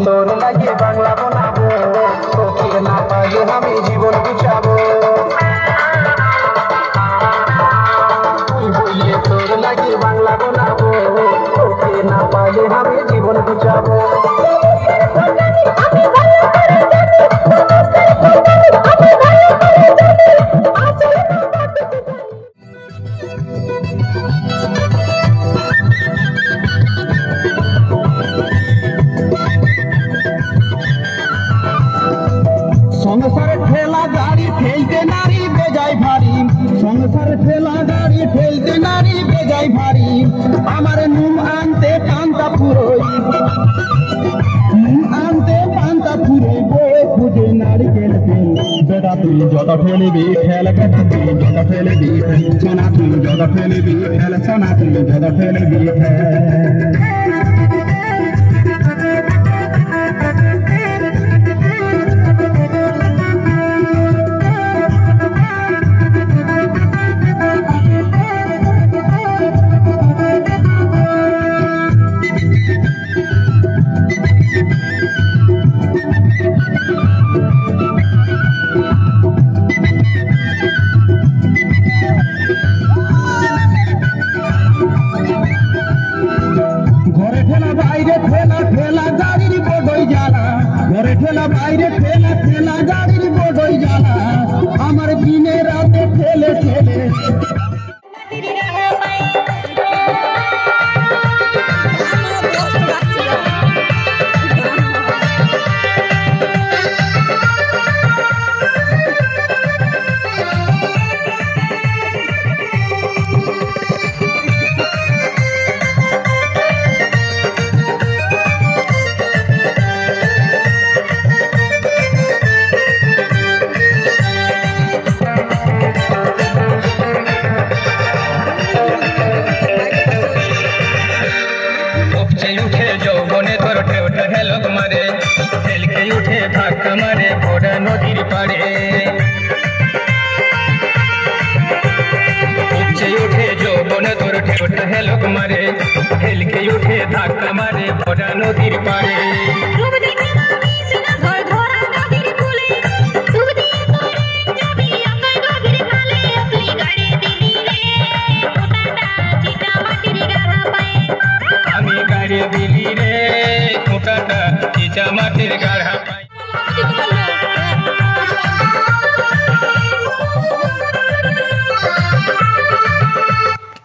তোর লাগে বাংলা বানাবো, তোকে না পাইলে আমি জীবন গুছাবো। বললে তোর লাগে বাংলা বানাবো, তোকে না পাইলে আমি জীবন গুছাবো। সংসার ঠেলা গাড়ি ঠেলতে নারী বেজায় ভারী, সংসার ঠেলা গাড়ি ঠেলতে নারী বেজায় ভারী। আমার নুন আনতে পান্তা ফুরোই, নুন আনতে পান্তা ফুরোই, বয়ে খুঁজে নারিকেল তেল। বেটা তুই যত ফেলবি ফেল, বেটা তুই যত ফেলবি ফেল, সোনা তুই যত ফেলবি ফেল, সোনা তুই যত ফেলবি ফেল। ঘরে ঠেলা বাইরে ঠেলা ঠেলা গাড়ির বড়ই জ্বালা, ঘরে ঠেলা বাইরে ঠেলা ঠেলা গাড়ির বড়ই জ্বালা। আমার দিনে রাতে ঠেলে ঠেলে উঠে যৌবনে তোর ঠেউটা হেলক মারে, হেলকে উঠে ধাক্কা মারে ভোরা নদীর পাড়ে। উপচে উঠে যৌবনে তোর ঠেউটা হেলক মারে, হেলকে উঠে ধাক্কা মারে ভোরা নদীর পাড়ে। দিলি রে খোঁটাটা চিচা মাটির গাড়া পাই।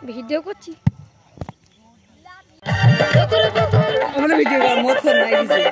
ভিডিও করছি, ভিডিও মত নাই দিছে।